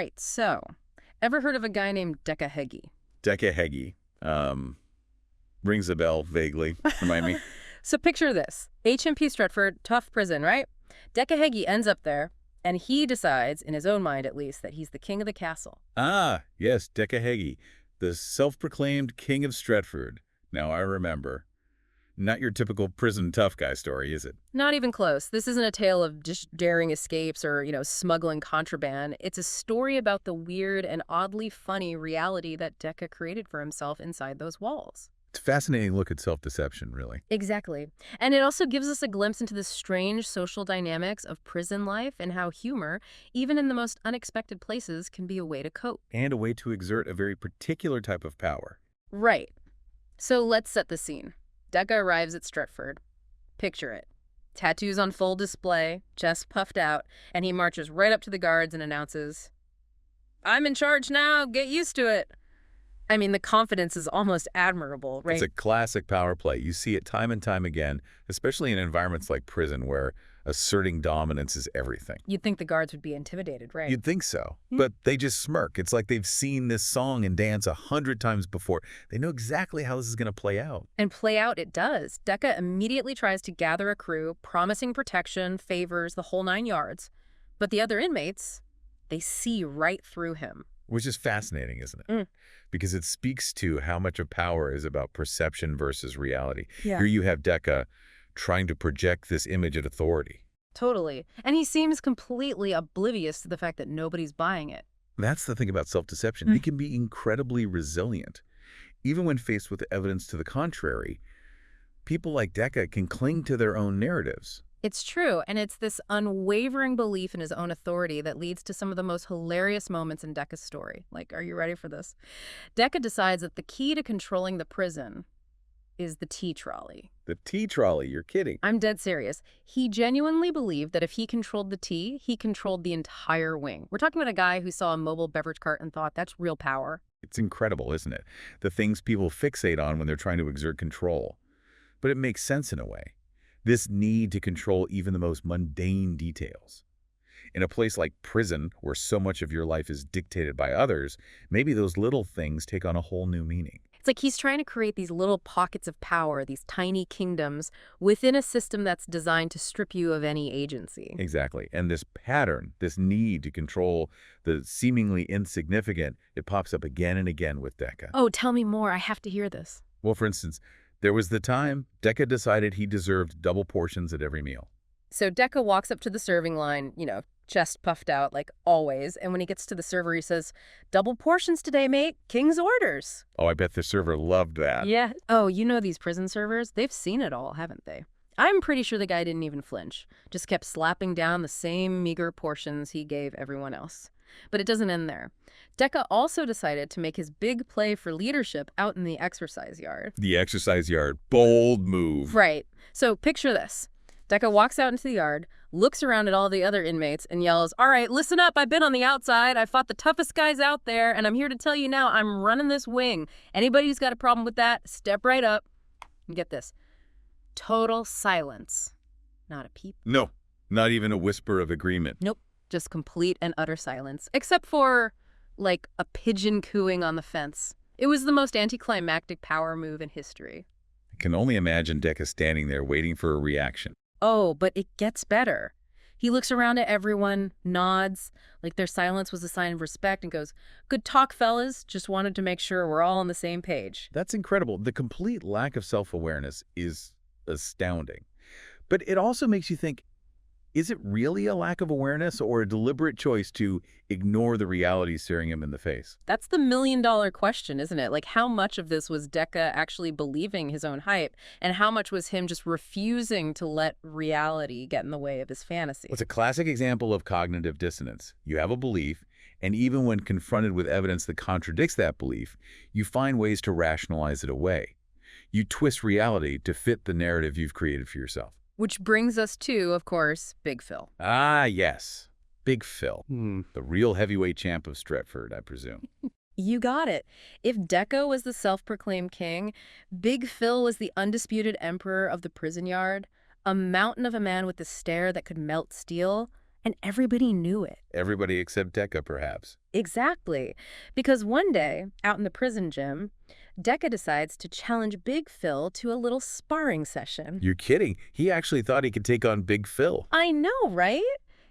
Right, so, ever heard of a guy named Decca? Decca. Rings a bell vaguely. Remind me. So picture this. HMP Stretford, tough prison, right? Decca ends up there, and he decides, in his own mind at least, that he's the king of the castle. Ah, yes, Decca, the self-proclaimed king of Stretford. Now I remember. Not your typical prison tough guy story, is it? Not even close. This isn't a tale of just daring escapes or, smuggling contraband. It's a story about the weird and oddly funny reality that Decca created for himself inside those walls. It's a fascinating look at self-deception, really. Exactly. And it also gives us a glimpse into the strange social dynamics of prison life and how humor, even in the most unexpected places, can be a way to cope. And a way to exert a very particular type of power. Right. So let's set the scene. Decca arrives at Stretford. Picture it. Tattoos on full display, chest puffed out, and he marches right up to the guards and announces, "I'm in charge now, get used to it." I mean, the confidence is almost admirable, right? It's a classic power play. You see it time and time again, especially in environments like prison where asserting dominance is everything. You'd think the guards would be intimidated, right? You'd think so, but they just smirk. It's like they've seen this song and dance 100 times before. They know exactly how this is going to play out. And play out it does. Decca immediately tries to gather a crew, promising protection, favors, the whole 9 yards. But the other inmates, they see right through him. Which is fascinating, isn't it? Because it speaks to how much of power is about perception versus reality. Yeah. Here you have Decca trying to project this image of authority. Totally. And he seems completely oblivious to the fact that nobody's buying it. That's the thing about self-deception. It can be incredibly resilient. Even when faced with evidence to the contrary, people like Decca can cling to their own narratives. It's true, and it's this unwavering belief in his own authority that leads to some of the most hilarious moments in Decca's story. Like, are you ready for this? Decca decides that the key to controlling the prison is the tea trolley. The tea trolley, you're kidding. I'm dead serious. He genuinely believed that if he controlled the tea, he controlled the entire wing. We're talking about a guy who saw a mobile beverage cart and thought, that's real power. It's incredible, isn't it? The things people fixate on when they're trying to exert control. But it makes sense in a way. This need to control even the most mundane details. In a place like prison, where so much of your life is dictated by others, maybe those little things take on a whole new meaning. It's like he's trying to create these little pockets of power, these tiny kingdoms, within a system that's designed to strip you of any agency. Exactly. And this pattern, this need to control the seemingly insignificant, it pops up again and again with Decca. Oh, tell me more. I have to hear this. Well, for instance, there was the time Decca decided he deserved double portions at every meal. So Decca walks up to the serving line, chest puffed out like always. And when he gets to the server, he says, "Double portions today, mate. King's orders." Oh, I bet the server loved that. Yeah. Oh, these prison servers? They've seen it all, haven't they? I'm pretty sure the guy didn't even flinch. Just kept slapping down the same meager portions he gave everyone else. But it doesn't end there. Decca also decided to make his big play for leadership out in the exercise yard. The exercise yard. Bold move. Right. So picture this. Decca walks out into the yard, looks around at all the other inmates, and yells, "All right, listen up. I've been on the outside. I fought the toughest guys out there, and I'm here to tell you now I'm running this wing. Anybody who's got a problem with that, step right up." And get this. Total silence. Not a peep. No, not even a whisper of agreement. Nope. Just complete and utter silence, except for, like, a pigeon cooing on the fence. It was the most anticlimactic power move in history. I can only imagine Decca standing there waiting for a reaction. Oh, but it gets better. He looks around at everyone, nods, like their silence was a sign of respect, and goes, "Good talk, fellas. Just wanted to make sure we're all on the same page." That's incredible. The complete lack of self-awareness is astounding. But it also makes you think, is it really a lack of awareness or a deliberate choice to ignore the reality staring him in the face? That's the million-dollar question, isn't it? Like, how much of this was Decca actually believing his own hype, and how much was him just refusing to let reality get in the way of his fantasy? It's a classic example of cognitive dissonance. You have a belief, and even when confronted with evidence that contradicts that belief, you find ways to rationalize it away. You twist reality to fit the narrative you've created for yourself. Which brings us to, of course, Big Phil. Ah, yes. Big Phil. The real heavyweight champ of Stretford, I presume. You got it. If Decca was the self-proclaimed king, Big Phil was the undisputed emperor of the prison yard, a mountain of a man with a stare that could melt steel, And everybody knew it. Everybody except Decca, perhaps. Exactly. Because one day, out in the prison gym, Decca decides to challenge Big Phil to a little sparring session. You're kidding. He actually thought he could take on Big Phil. I know, right?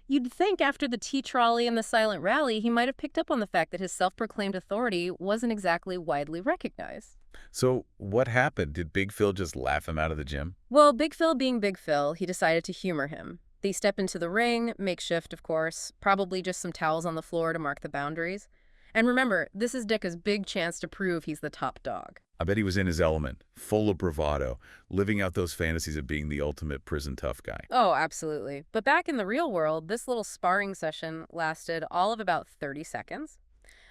You'd think after the tea trolley and the silent rally, he might have picked up on the fact that his self-proclaimed authority wasn't exactly widely recognized. So what happened? Did Big Phil just laugh him out of the gym? Well, Big Phil being Big Phil, he decided to humor him. They step into the ring, makeshift, of course, probably just some towels on the floor to mark the boundaries. And remember, this is Decca's big chance to prove he's the top dog. I bet he was in his element, full of bravado, living out those fantasies of being the ultimate prison tough guy. Oh, absolutely. But back in the real world, this little sparring session lasted all of about 30 seconds.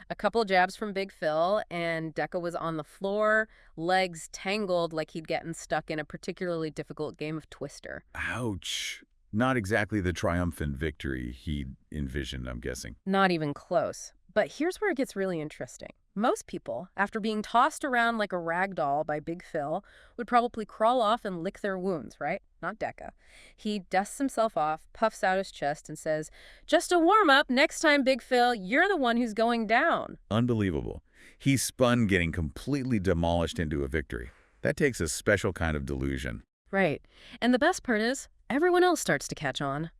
A couple jabs from Big Phil, and Decca was on the floor, legs tangled like he'd gotten stuck in a particularly difficult game of Twister. Ouch. Not exactly the triumphant victory he'd envisioned, I'm guessing. Not even close. But here's where it gets really interesting. Most people, after being tossed around like a rag doll by Big Phil, would probably crawl off and lick their wounds, right? Not Decca. He dusts himself off, puffs out his chest, and says, "Just a warm-up. Next time, Big Phil, you're the one who's going down." Unbelievable. He spun getting completely demolished into a victory. That takes a special kind of delusion. Right. And the best part is, everyone else starts to catch on.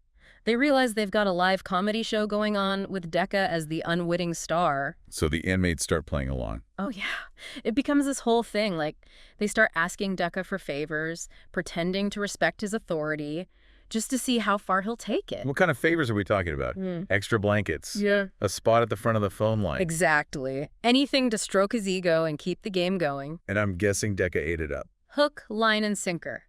They realize they've got a live comedy show going on with Decca as the unwitting star. So the inmates start playing along. Oh, yeah. It becomes this whole thing. Like, they start asking Decca for favors, pretending to respect his authority, just to see how far he'll take it. What kind of favors are we talking about? Extra blankets? Yeah. A spot at the front of the phone line? Exactly. Anything to stroke his ego and keep the game going. And I'm guessing Decca ate it up. Hook, line, and sinker.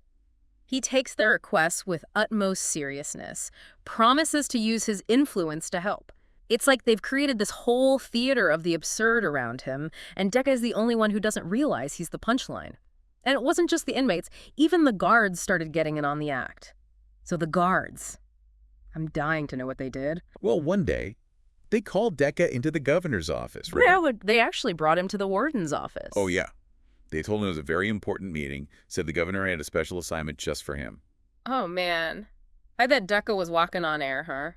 He takes their requests with utmost seriousness, promises to use his influence to help. It's like they've created this whole theater of the absurd around him, and Decca is the only one who doesn't realize he's the punchline. And it wasn't just the inmates, even the guards started getting in on the act. So the guards, I'm dying to know what they did. Well, one day, they called Decca into the governor's office, right? Yeah, they actually brought him to the warden's office. Oh, yeah. They told him it was a very important meeting, said the governor had a special assignment just for him. Oh, man. I bet Decca was walking on air, huh?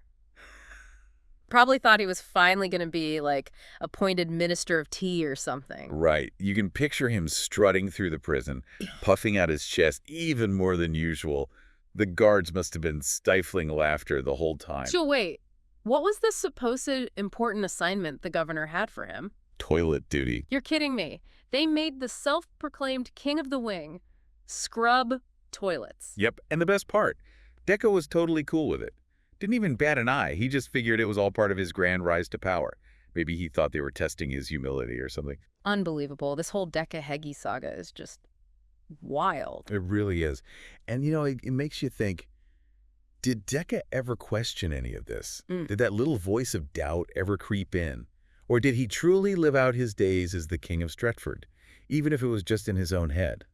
Probably thought he was finally going to be, like, appointed minister of tea or something. Right. You can picture him strutting through the prison, puffing out his chest even more than usual. The guards must have been stifling laughter the whole time. So wait, what was the supposed important assignment the governor had for him? Toilet duty. You're kidding me. They made the self-proclaimed king of the wing scrub toilets. Yep, and the best part, Decca was totally cool with it. Didn't even bat an eye. He just figured it was all part of his grand rise to power. Maybe he thought they were testing his humility or something. Unbelievable. This whole Decca-Hegi saga is just wild. It really is. And, it makes you think, did Decca ever question any of this? Did that little voice of doubt ever creep in? Or did he truly live out his days as the King of Stretford, even if it was just in his own head?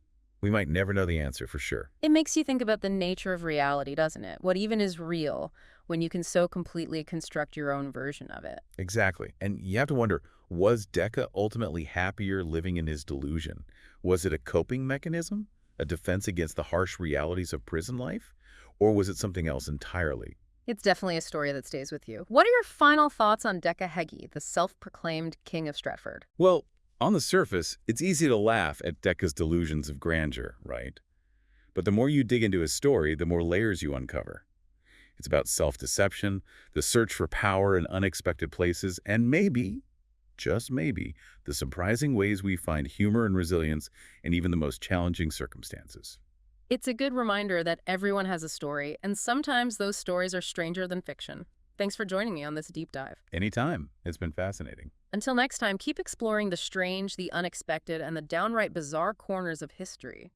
We might never know the answer for sure. It makes you think about the nature of reality, doesn't it? What even is real when you can so completely construct your own version of it? Exactly. And you have to wonder, was Decca ultimately happier living in his delusion? Was it a coping mechanism? A defense against the harsh realities of prison life? Or was it something else entirely? It's definitely a story that stays with you. What are your final thoughts on Decca-Hegi, the self-proclaimed king of Stretford? Well, on the surface, it's easy to laugh at Decca's delusions of grandeur, right? But the more you dig into his story, the more layers you uncover. It's about self-deception, the search for power in unexpected places, and maybe, just maybe, the surprising ways we find humor and resilience in even the most challenging circumstances. It's a good reminder that everyone has a story, and sometimes those stories are stranger than fiction. Thanks for joining me on this deep dive. Anytime. It's been fascinating. Until next time, keep exploring the strange, the unexpected, and the downright bizarre corners of history.